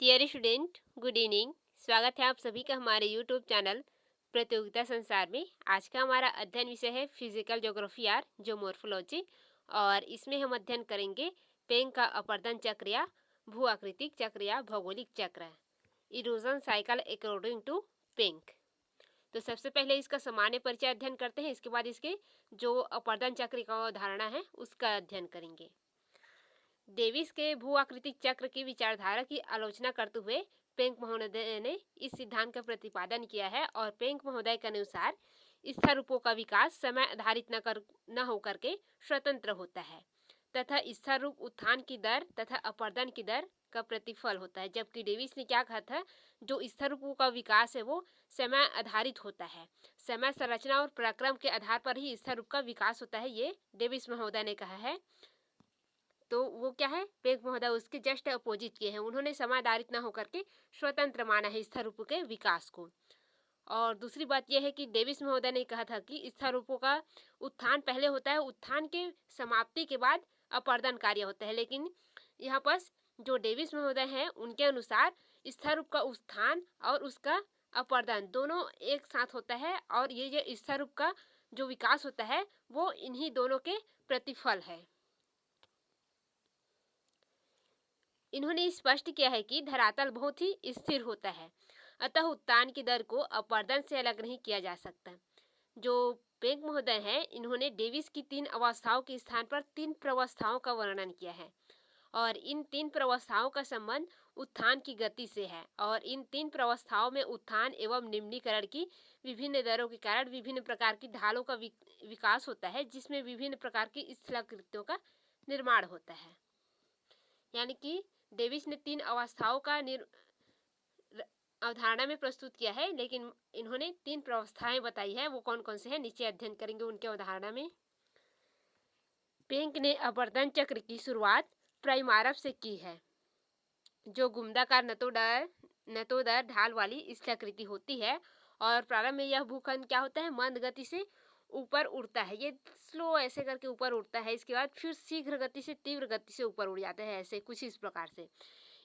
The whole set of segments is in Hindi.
Dear student, good evening. स्वागत है आप सभी का हमारे यूट्यूब चैनल प्रतियोगिता संसार में। आज का हमारा अध्ययन विषय है फिजिकल ज्योग्राफी आर जो मोर्फोलॉजी, और इसमें हम अध्ययन करेंगे पेंग का अपर्दन चक्र या भू आकृतिक चक्र या भौगोलिक चक्र, इरोजन साइकिल अकॉर्डिंग टू पेंग। तो सबसे पहले इसका सामान्य परिचय अध्ययन करते हैं, इसके बाद इसके जो अपर्दन चक्र का अवधारणा है उसका अध्ययन करेंगे। डेविस के भू आकृतिक चक्र की विचारधारा की आलोचना करते हुए पेंक महोदय ने इस सिद्धांत का प्रतिपादन किया है, और पेंक महोदय के अनुसार स्थलरूपों का विकास समय आधारित न होकर के स्वतंत्र होता है तथा स्थलरूप उत्थान की दर तथा अपर्दन की दर का प्रतिफल होता है। जबकि डेविस ने क्या कहा था, जो स्थलरूपों का विकास है वो समय आधारित होता है, समय संरचना और पराक्रम के आधार पर ही स्थलरूप का विकास होता है, ये डेविस महोदय ने कहा है। तो वो क्या है, पेंक महोदय उसके जस्ट अपोजिट किए हैं, उन्होंने समय आधारित न होकर के स्वतंत्र माना है स्थलरूपों के विकास को। और दूसरी बात यह है कि डेविस महोदय ने कहा था कि स्थलरूपों का उत्थान पहले होता है, उत्थान के समाप्ति के बाद अपर्दन कार्य होता है। लेकिन यहाँ पर जो डेविस महोदय हैं उनके अनुसार स्थलरूप का उत्थान और उसका अपर्दन दोनों एक साथ होता है, और ये जो स्थलरूप का जो विकास होता है वो इन्हीं दोनों के प्रतिफल है। इन्होंने स्पष्ट किया है कि धरातल बहुत ही स्थिर होता है, अतः उत्तान की दर को अपर्दन से अलग नहीं किया जा सकता। जो पेंक महोदय हैं, इन्होंने डेविस की 3 अवस्थाओं के स्थान पर 3 प्रवस्थाओं का वर्णन किया है, और इन 3 प्रवस्थाओं का संबंध उत्थान की गति से है। और इन 3 प्रवस्थाओं में उत्थान एवं निम्नीकरण की विभिन्न दरों के कारण विभिन्न प्रकार की ढालों का विकास होता है, जिसमें विभिन्न प्रकार की स्थलाकृतियों का निर्माण होता है। यानी कि डेविस ने 3 अवस्थाओं का अवधारणा में प्रस्तुत किया है, लेकिन इन्होंने 3 प्रवस्थाएं बताई है, वो कौन कौन से हैं नीचे अध्ययन करेंगे उनके अवधारणा में। पेंक ने अपर्दन चक्र की शुरुआत प्राइमारव से की है, जो गुम्दाकार नतोदर ढाल वाली स्थलाकृति होती है, और प्रारंभ में यह भूखंड क्या होता है, मंद गति से ऊपर उड़ता है, ये स्लो ऐसे करके ऊपर उड़ता है, इसके बाद फिर शीघ्र गति से तीव्र गति से ऊपर उड़ जाता है, ऐसे कुछ इस प्रकार से।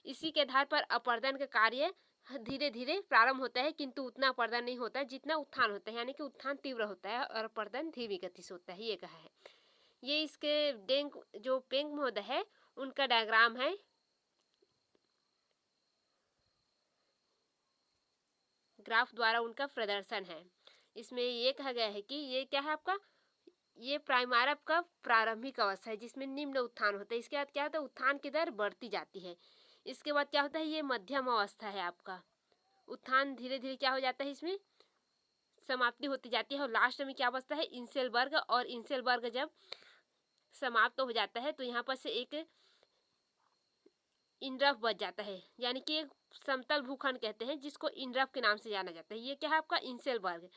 इसी के आधार पर अपर्दन का कार्य धीरे धीरे प्रारंभ होता है, किंतु उतना अपर्दन नहीं होता जितना उत्थान होता है, यानी कि उत्थान तीव्र होता है और अपर्दन धीमी गति से होता है, ये कहा है। ये इसके जो पेंक महोदय है उनका डायग्राम है, ग्राफ द्वारा उनका प्रदर्शन है। इसमें ये कहा गया है कि ये क्या है आपका, ये प्राइमारव का प्रारंभिक अवस्था है जिसमें निम्न उत्थान होता है। इसके बाद क्या होता है, उत्थान की दर बढ़ती जाती है। इसके बाद क्या होता है, ये मध्यम अवस्था है आपका, उत्थान धीरे धीरे क्या हो जाता है, इसमें समाप्ति होती जाती है, और लास्ट में क्या बचता है, इंसेलबर्ग। और इंसेलबर्ग जब समाप्त हो जाता है तो यहाँ पर से एक इंड्रफ बच जाता है, यानी कि एक समतल भूखंड कहते हैं जिसको इंड्रफ के नाम से जाना जाता है। ये क्या है आपका, इंसेलबर्ग,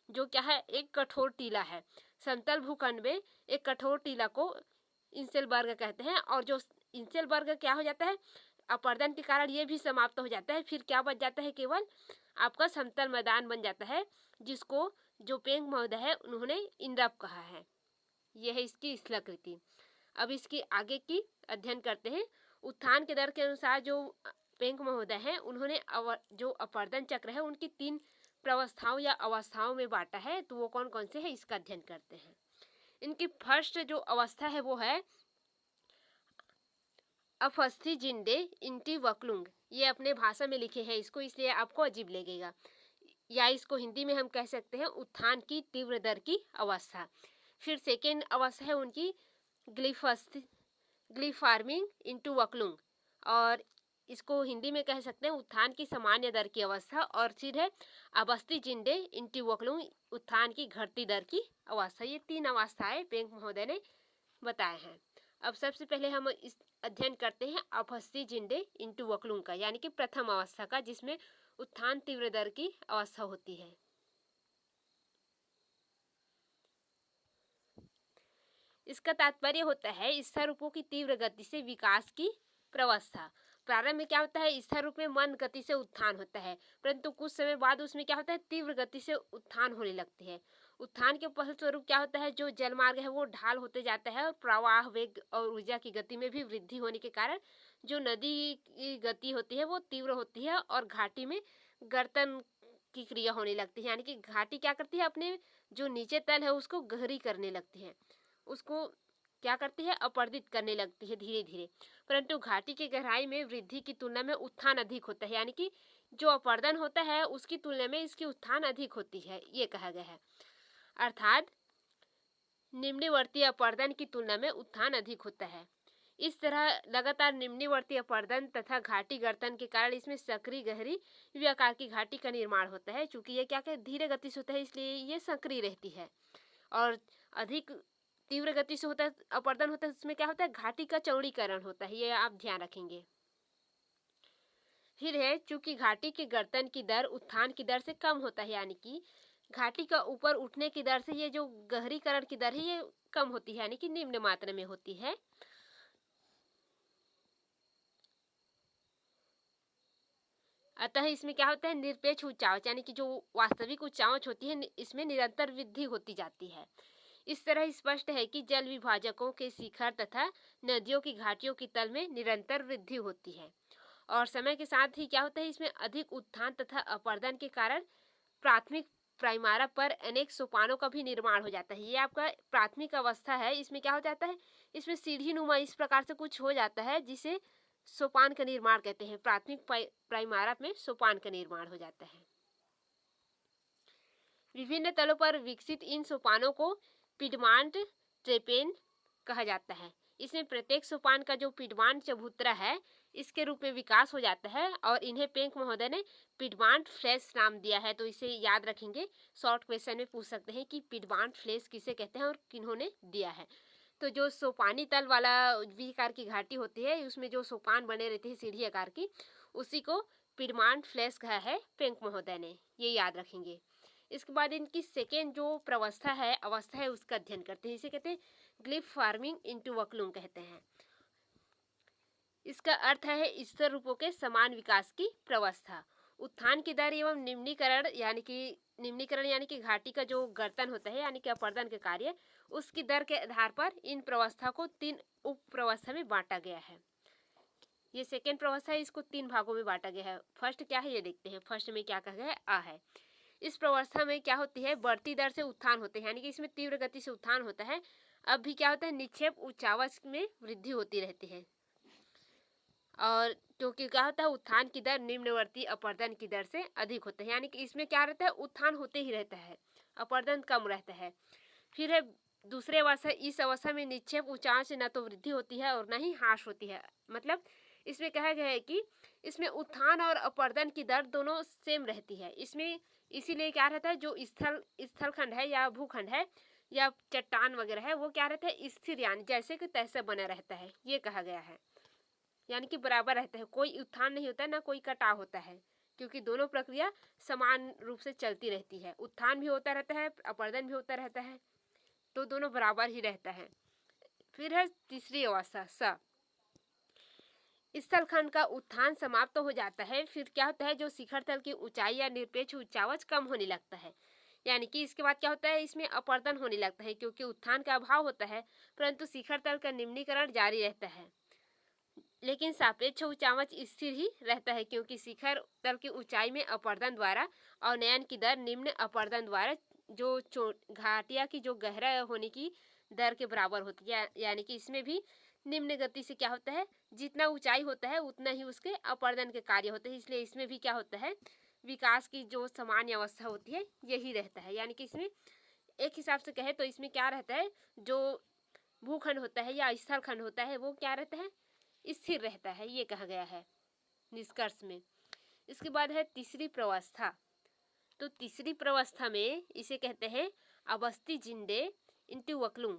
जो क्या है, एक कठोर टीला है। समतल भूखंड में एक कठोर टीला को इंसेलबर्ग कहते हैं, और जो इंसेलबर्ग क्या हो जाता है, अपर्दन के कारण ये भी समाप्त हो जाता है। फिर क्या बच जाता है, केवल आपका समतल मैदान बन जाता है, जिसको जो पेंक महोदय है उन्होंने इंड्रफ कहा है। यह है इसकी स्थलाकृति। अब इसकी आगे की अध्ययन करते हैं। उत्थान के दर के अनुसार जो पेंक महोदय हैं उन्होंने जो अपर्दन चक्र है उनकी 3 प्रवस्थाओं या अवस्थाओं में बांटा है, तो वो कौन कौन से है इसका अध्ययन करते हैं। इनकी फर्स्ट जो अवस्था है वो है अफस्थि जिंडे इंटी वक्लुंग। ये अपने भाषा में लिखे हैं इसको, इसलिए आपको अजीब लगेगा, या इसको हिंदी में हम कह सकते हैं उत्थान की तीव्र दर की अवस्था। फिर सेकेंड अवस्था है उनकी ग्लिफार्मिंग इंटू वक्लुंग, और इसको हिंदी में कह सकते हैं उत्थान की सामान्य दर की अवस्था। और फिर है अवस्थि जिंडे इंटू वक्लुंग, उत्थान की घटती दर की अवस्था। ये 3 अवस्थाएं पेंक महोदय ने बताए हैं। अब सबसे पहले हम इस अध्ययन करते हैं अफस्थि जिंडे इंटू वक्लुंग का, यानी कि प्रथम अवस्था का, जिसमें उत्थान तीव्र दर की अवस्था होती है। इसका तात्पर्य होता है स्थलरूपों की तीव्र गति से विकास की प्रवस्था। प्रारंभ में क्या होता है, स्थल रूप में मंद गति से उत्थान होता है, परंतु कुछ समय बाद उसमें क्या होता है, तीव्र गति से उत्थान होने लगती है। उत्थान के फलस्वरूप क्या होता है, जो जलमार्ग है वो ढाल होते जाता है, और प्रवाह वेग और ऊर्जा की गति में भी वृद्धि होने के कारण जो नदी की गति होती है वो तीव्र होती है और घाटी में गर्तन की क्रिया होने लगती है। यानी कि घाटी क्या करती है, अपने जो नीचे तल है उसको गहरी करने लगती है, उसको क्या करती है, अपर्दित करने लगती है धीरे धीरे। परंतु घाटी की गहराई में वृद्धि की तुलना में उत्थान अधिक होता है। यानी कि जो अपर्दन होता है उसकी तुलना में इसकी उत्थान अधिक होती है, ये कहा गया है। अर्थात निम्नवर्तीय अपर्दन की तुलना में उत्थान अधिक होता है। इस तरह लगातार निम्नवर्तीय अपर्दन तथा घाटी गर्तन के कारण इसमें सक्रिय गहरी वी आकार की घाटी का निर्माण होता है। चूंकि ये क्या धीरे गति से होता है इसलिए ये सक्रिय रहती है, और अधिक तीव्र गति से होता है अपर्दन होता है उसमें क्या होता है, घाटी का चौड़ीकरण होता है, ये आप ध्यान रखेंगे। फिर है, चूंकि घाटी के गर्तन की दर उत्थान की दर से कम होता है, यानी कि घाटी का ऊपर उठने की दर से ये जो गहरीकरण की दर है ये कम होती है, यानी कि निम्न मात्रा में होती है। अतः इसमें क्या होता है, निरपेक्ष उच्चावच, यानी कि जो वास्तविक उच्चावच होती है इसमें निरंतर वृद्धि होती जाती है। इस तरह स्पष्ट है कि जल विभाजकों के शिखर तथा नदियों की घाटियों की तल में निरंतर वृद्धि होती है, और समय के साथ ही क्या होता है, इसमें अधिक उत्थान तथा अपर्दन के कारण प्राथमिक प्राइमारा पर अनेक सोपानों का भी निर्माण हो जाता है। ये आपका प्राथमिक अवस्था है, इसमें क्या हो जाता है, इसमें सीढ़ी नुमा इस प्रकार से कुछ हो जाता है जिसे सोपान का निर्माण कहते हैं। प्राथमिक प्राइमारा में सोपान का निर्माण हो जाता है। विभिन्न तलों पर विकसित इन सोपानों को पिडमांट ट्रेपेन कहा जाता है। इसमें प्रत्येक सोपान का जो पिडमांट चबूतरा है इसके रूप में विकास हो जाता है, और इन्हें पेंक महोदय ने पिडमांट फ्लेस नाम दिया है। तो इसे याद रखेंगे, शॉर्ट क्वेश्चन में पूछ सकते हैं कि पिडमांट फ्लेस किसे कहते हैं और किन्होंने दिया है। तो जो सोपानी तल वाला वी आकार की घाटी होती है उसमें जो सोपान बने रहते हैं सीढ़ी आकार की, उसी को पिडमांट फ्लेस कहा है पेंक महोदय ने, ये याद रखेंगे। इसके बाद इनकी सेकेंड जो अवस्था है उसका अध्ययन करते हैं। इसे कहते हैं ग्लिफ फार्मिंग इनटू वक्लुम कहते हैं। इसका अर्थ है स्तर रूपों के समान विकास की प्रवस्था। उत्थान की दर एवं निम्नीकरण यानी कि घाटी का जो गर्तन होता है यानी कि अपर्दन के कार्य, उसकी दर के आधार पर इन प्रवस्था को 3 उप प्रवस्था में बांटा गया है। ये सेकेंड प्रवस्था है, इसको 3 भागों में बांटा गया है। फर्स्ट क्या है ये देखते हैं। फर्स्ट में क्या कहा गया है, आ है। इस प्रवस्था में क्या होती है, बढ़ती दर से उत्थान होते हैं, यानी कि इसमें तीव्र गति से उत्थान होता है। अब भी क्या होता है, निक्षेप उच्चावच में वृद्धि होती रहती है, और क्योंकि क्या होता है उत्थान की दर निम्नवर्ती अपर्दन की दर से अधिक होता है, यानी कि इसमें क्या रहता है, उत्थान होते ही रहता है, अपर्दन कम रहता है। फिर है दूसरे अवस्था, इस अवस्था में निक्षेप उच्चावच से न तो वृद्धि होती है और न ही ह्रास होती है। मतलब इसमें कहा गया है कि इसमें उत्थान और अपर्दन की दर दोनों सेम रहती है। इसमें इसीलिए क्या रहता है, जो स्थलखंड है या भूखंड है या चट्टान वगैरह है वो क्या रहता है, स्थिर यानी जैसे कि तैसे बना रहता है, ये कहा गया है। यानी कि बराबर रहता है, कोई उत्थान नहीं होता है ना कोई कटाव होता है, क्योंकि दोनों प्रक्रिया समान रूप से चलती रहती है। उत्थान भी होता रहता है, अपर्दन भी होता रहता है, तो दोनों बराबर ही रहता है। फिर है तीसरी अवस्था स, स्थलखंड का उत्थान समाप्त हो जाता है। फिर क्या होता है, जो शिखर तल की ऊंचाई या निरपेक्ष उच्चावच कम होने लगता है, यानी कि इसके बाद क्या होता है, इसमें अपर्दन होने लगता है क्योंकि उत्थान का अभाव होता है, परंतु शिखर तल का निम्नीकरण जारी रहता है। लेकिन सापेक्ष उच्चावच स्थिर ही रहता है, क्योंकि शिखर तल की ऊंचाई में अपर्दन द्वारा अवनयन की दर निम्न अपर्दन द्वारा जो घाटिया की जो गहरा होने की दर के बराबर होती है। यानी कि इसमें भी निम्न गति से क्या होता है, जितना ऊंचाई होता है उतना ही उसके अपर्दन के कार्य होते हैं, इसलिए इसमें भी क्या होता है, विकास की जो सामान्य अवस्था होती है यही रहता है। यानी कि इसमें एक हिसाब से कहे तो इसमें क्या रहता है, जो भूखंड होता है या स्थल खंड होता है वो क्या रहता है, स्थिर रहता है, ये कहा गया है निष्कर्ष में। इसके बाद है तीसरी प्रवस्था। तो तीसरी प्रवस्था में इसे कहते हैं अवस्थी जिंडे इंटू वक्लुंग।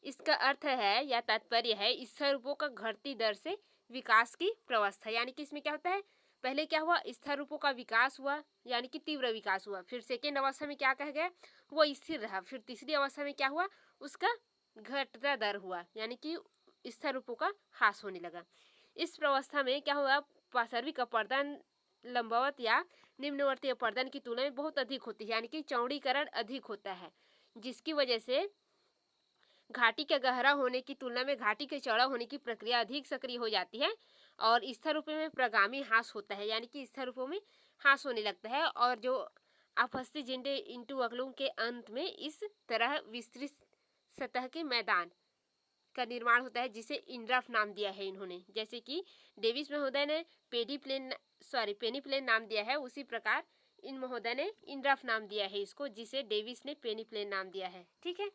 इसका अर्थ है या तात्पर्य है स्थिर रूपों का घटती दर से विकास की प्रवस्था। यानी कि इसमें क्या होता है, पहले क्या हुआ, स्थिर रूपों का विकास हुआ यानी कि तीव्र विकास हुआ। फिर सेकेंड अवस्था में क्या कहा गया, वो स्थिर रहा। फिर तीसरी अवस्था में क्या हुआ, उसका घटता दर हुआ, यानी कि स्थिर रूपों का ह्रास होने लगा। इस प्रवस्था में क्या हुआ, पार्श्विक अपर्दन लंबवत या निम्नवर्ती अपर्दन की तुलना में बहुत अधिक होती है, यानी कि चौड़ीकरण अधिक होता है, जिसकी वजह से घाटी के गहरा होने की तुलना में घाटी के चौड़ा होने की प्रक्रिया अधिक सक्रिय हो जाती है और स्थिर रूपों में प्रगामी ह्रास होता है, यानी कि स्थिर रूपों में ह्रास होने लगता है। और जो अपस्थि जिंडे इंटू अगलों के अंत में इस तरह विस्तृत सतह के मैदान का निर्माण होता है, जिसे इंड्राफ नाम दिया है इन्होंने। जैसे कि डेविस महोदय ने पेनीप्लेन नाम दिया है, उसी प्रकार इन महोदय ने इंड्राफ नाम दिया है इसको, जिसे डेविस ने पेनीप्लेन नाम दिया है। ठीक है,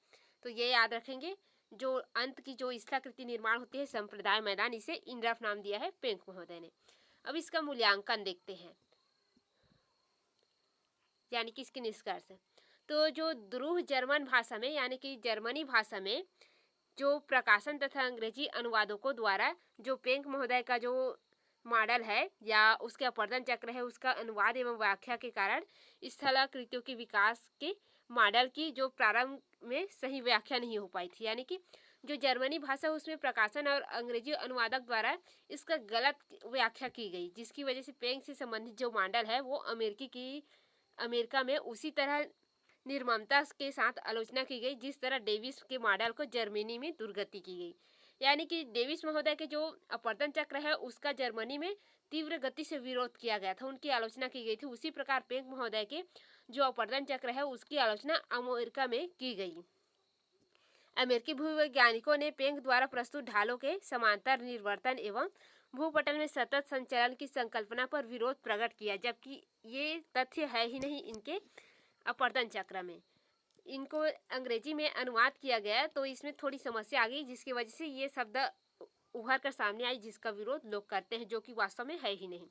तो ये याद रखेंगे। जो अंत की जो स्थलाकृति निर्माण होती है संप्रदाय मैदान, इसे इंड्राफ नाम दिया है पेंक महोदय ने। अब इसका मूल्यांकन देखते हैं, यानी कि इसके निष्कर्ष। तो जो ध्रुव जर्मन भाषा में यानी कि जर्मनी भाषा में जो प्रकाशन तथा अंग्रेजी अनुवादकों द्वारा जो पेंक महोदय का जो मॉडल है या उसके अपर्दन चक्र है, उसका अनुवाद एवं व्याख्या के कारण स्थलाकृतियों के विकास के मॉडल की जो प्रारंभ में सही व्याख्या नहीं हो पाई थी, यानी कि जो जर्मनी भाषा उसमें प्रकाशन और अंग्रेजी अनुवादक द्वारा इसका गलत व्याख्या की गई, जिसकी वजह से पेंक से संबंधित जो मॉडल है वो अमेरिका में उसी तरह निर्ममता के साथ आलोचना की गई जिस तरह डेविस के मॉडल को जर्मनी में दुर्गति की गई। यानी कि डेविस महोदय के जो अपर्दन चक्र है उसका जर्मनी में तीव्र गति से विरोध किया गया था, उनकी आलोचना की गई थी। उसी प्रकार पेंक महोदय के जो अपर्दन चक्र है उसकी आलोचना अमेरिका में की गई। अमेरिकी भूवैज्ञानिकों ने पेंक द्वारा प्रस्तुत ढालों के समांतर निर्वर्तन एवं भूपटल में सतत संचलन की संकल्पना पर विरोध प्रकट किया, जबकि ये तथ्य है ही नहीं इनके अपर्दन चक्र में। इनको अंग्रेजी में अनुवाद किया गया तो इसमें थोड़ी समस्या आ गई, जिसकी वजह से ये शब्द उभर कर सामने आई जिसका विरोध लोग करते हैं, जो कि वास्तव में है ही नहीं।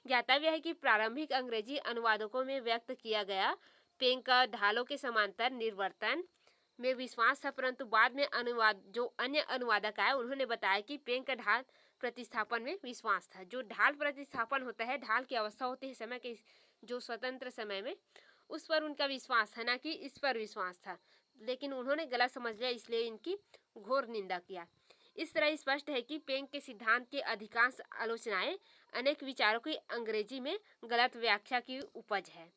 ज्ञातव्य है कि प्रारंभिक अंग्रेजी अनुवादकों में व्यक्त किया गया पेंक का ढालों के समांतर निर्वर्तन में विश्वास था, परंतु बाद में जो अन्य अनुवादक आए उन्होंने बताया कि पेंक का ढाल प्रतिस्थापन में विश्वास था। जो ढाल प्रतिस्थापन होता है, ढाल की अवस्था होती है समय के जो स्वतंत्र समय में, उस पर उनका विश्वास था, ना कि इस पर विश्वास था। लेकिन उन्होंने गलत समझ लिया, इसलिए इनकी घोर निंदा किया। इस तरह स्पष्ट है कि पेंक के सिद्धांत की अधिकांश आलोचनाएं अनेक विचारों की अंग्रेजी में गलत व्याख्या की उपज है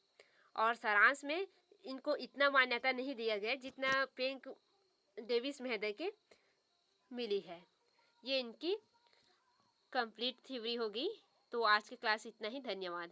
और सारांश में इनको इतना मान्यता नहीं दिया गया जितना पेंक डेविस महोदय के मिली है। ये इनकी कंप्लीट थ्योरी होगी। तो आज की क्लास इतना ही। धन्यवाद।